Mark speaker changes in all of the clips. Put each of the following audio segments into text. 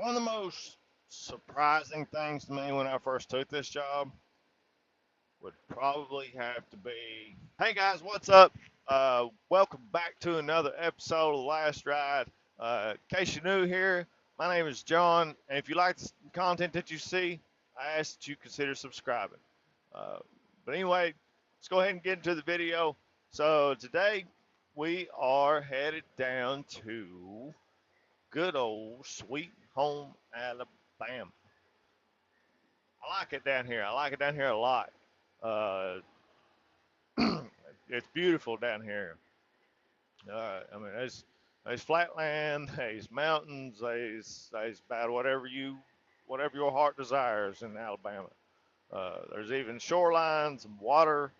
Speaker 1: One of the most surprising things to me when I first took this job would probably have to be, hey guys, what's up? Welcome back to another episode of Last Ride. In case you're new here, my name is John, and if you like the content that you see, I ask that you consider subscribing. Uh, but anyway, let's go ahead and get into the video. So today we are headed down to good old Sweet Home, Alabama. I like it down here. I like it down here a lot. Uh, it's beautiful down here. I mean, there's flat land, there's mountains, there's about whatever your heart desires in Alabama. There's even shorelines and water.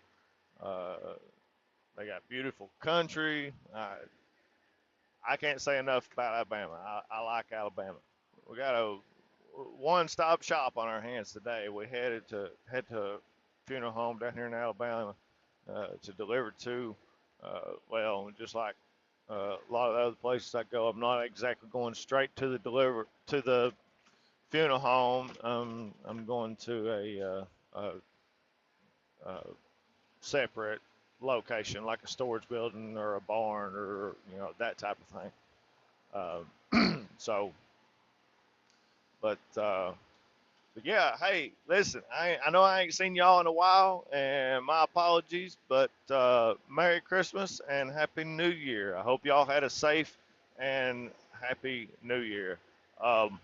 Speaker 1: Uh, they got beautiful country. I can't say enough about Alabama. I like Alabama. We got a one-stop shop on our hands today. We head to a funeral home down here in Alabama to deliver to. Well, just like a lot of the other places I go, I'm not exactly going straight to the funeral home. I'm going to a separate location, like a storage building or a barn or that type of thing. So, but yeah, hey, listen, I know I ain't seen y'all in a while, and my apologies, but Merry Christmas and Happy New Year. I hope y'all had a safe and Happy New Year. Um,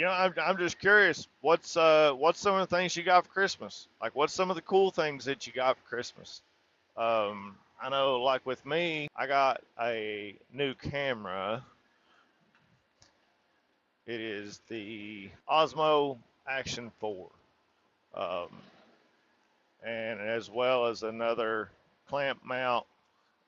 Speaker 1: I'm just curious, what's some of the things you got for Christmas? Like, what's some of the cool things that you got for Christmas? I know, like with me, I got a new camera. It is the Osmo Action 4, um, and as well as another clamp mount.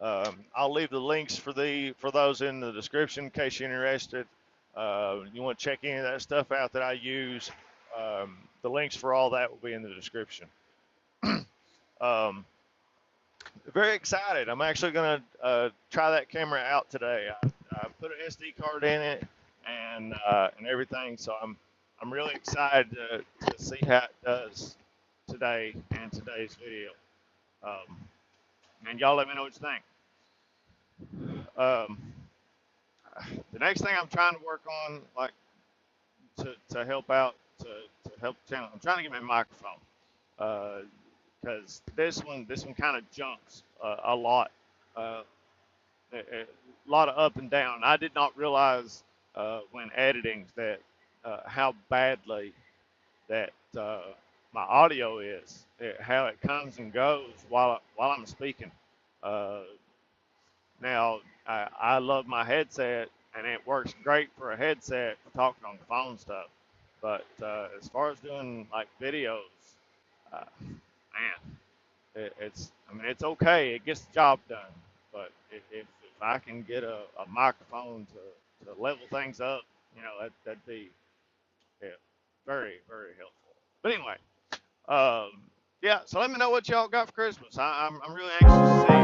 Speaker 1: I'll leave the links for those in the description in case you're interested. You want to check any of that stuff out that I use. The links for all that will be in the description. Um, Very excited. I'm actually going to try that camera out today. I put an SD card in it and everything, so I'm really excited to see how it does today in today's video. And y'all let me know what you think. The next thing I'm trying to work on, like to help out to help the channel, I'm trying to get my microphone. Because this one kind of jumps a lot, a lot of up and down. I did not realize when editing that how badly that my audio is, how it comes and goes while I'm speaking. Now I love my headset, and it works great for a headset for talking on the phone stuff. But as far as doing like videos, man, it's okay. It gets the job done. But if I can get a microphone to level things up, that'd be, yeah, very, very helpful. But anyway, yeah. So let me know what y'all got for Christmas. I'm really anxious to see.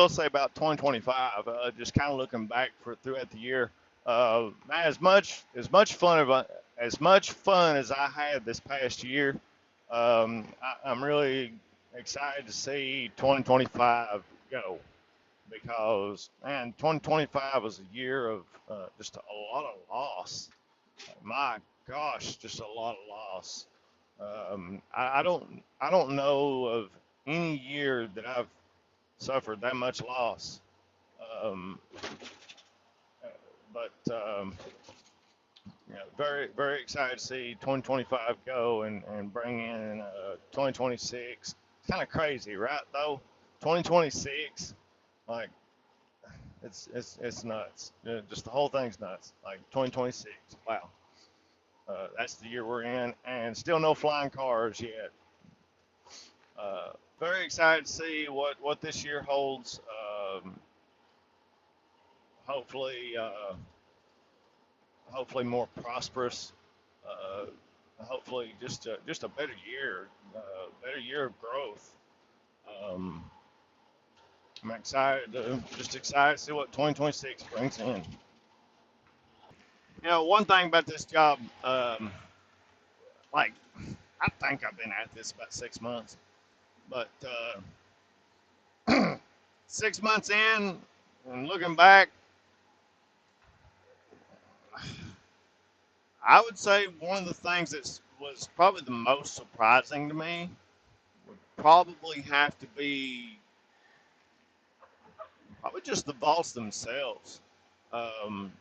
Speaker 1: will say about 2025, just kind of looking back for throughout the year, man, as much fun as I had this past year, I'm really excited to see 2025 go because man, 2025 was a year of just a lot of loss. My gosh, just a lot of loss. I don't know of any year that I've suffered that much loss. Um, but very excited to see 2025 go and bring in 2026. It's kind of crazy, right? Though 2026, like it's nuts. Just the whole thing's nuts. Like 2026, wow, that's the year we're in, and still no flying cars yet. Very excited to see what this year holds. Hopefully, hopefully more prosperous. Uh, Hopefully, just a better year of growth. Um, I'm excited to see what 2026 brings in. One thing about this job, like I think I've been at this about 6 months, but 6 months in and looking back, I would say one of the things that was probably the most surprising to me would probably have to be probably just the vaults themselves. Um,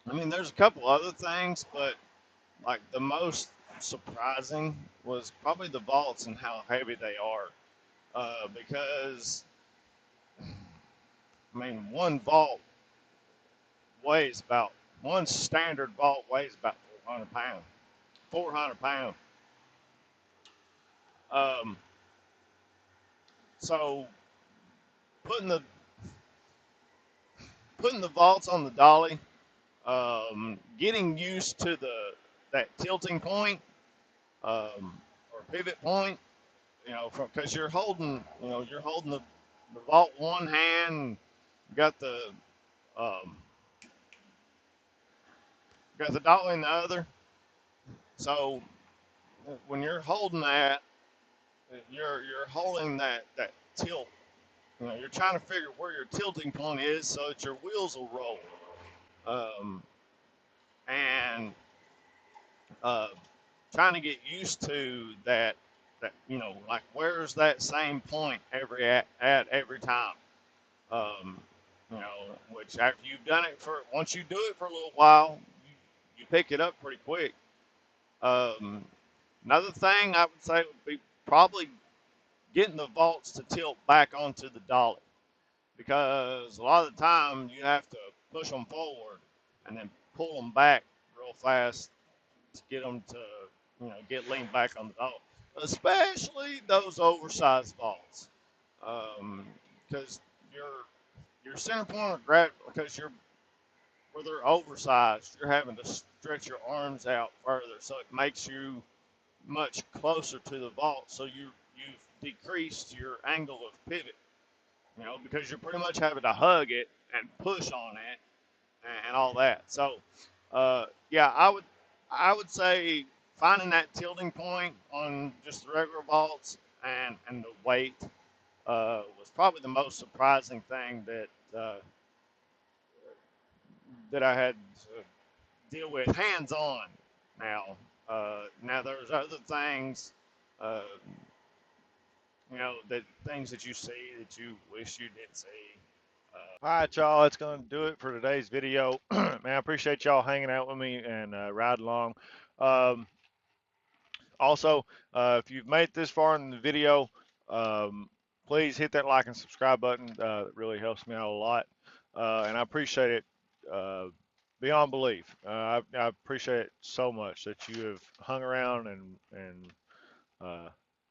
Speaker 1: I mean, there's a couple other things, but like the most surprising was probably the vaults and how heavy they are. Because I mean, weighs about one standard vault weighs about 400 pounds. 400 pounds. Um, so putting the putting the vaults on the dolly, getting used to the that tilting point or pivot point, from because you're holding the vault one hand, you um, got the dolly in the other. So when you're holding that, you're holding that tilt. You're trying to figure where your tilting point is so that your wheels will roll. Um, and uh, trying to get used to that like where's that same point at every time. Um, which after you've done it for once you do it for a little while, you pick it up pretty quick. Um, Another thing I would say would be probably getting the vaults to tilt back onto the dolly because a lot of the time you have to push them forward and then pull them back real fast to get them to get leaned back on the dolly, especially those oversized vaults because your center point of gravity because you're where they're oversized, you're having to stretch your arms out further, so it makes you much closer to the vault. So you've decreased your angle of pivot, because you're pretty much having to hug it and push on it and all that. So, yeah, I would say finding that tilting point on just the regular vaults and the weight was probably the most surprising thing that I had to deal with hands on. Now there's other things, uh, that things that you see that you wish you did see. All right, y'all. That's going to do it for today's video. Man, I appreciate y'all hanging out with me and riding along. Um, Also, if you've made it this far in the video, please hit that like and subscribe button. It really helps me out a lot, and I appreciate it beyond belief. I appreciate it so much that you have hung around and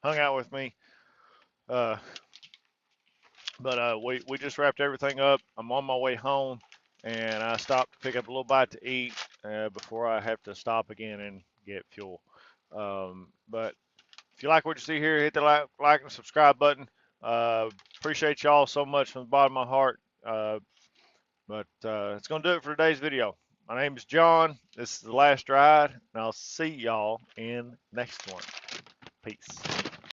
Speaker 1: hung out with me. Uh, but we just wrapped everything up. I'm on my way home, and I stopped to pick up a little bite to eat before I have to stop again and get fuel. But if you like what you see here, hit the like and subscribe button. Appreciate y'all so much from the bottom of my heart. But it's going to do it for today's video. My name is John. This is The Last Ride, and I'll see y'all in next one. Peace.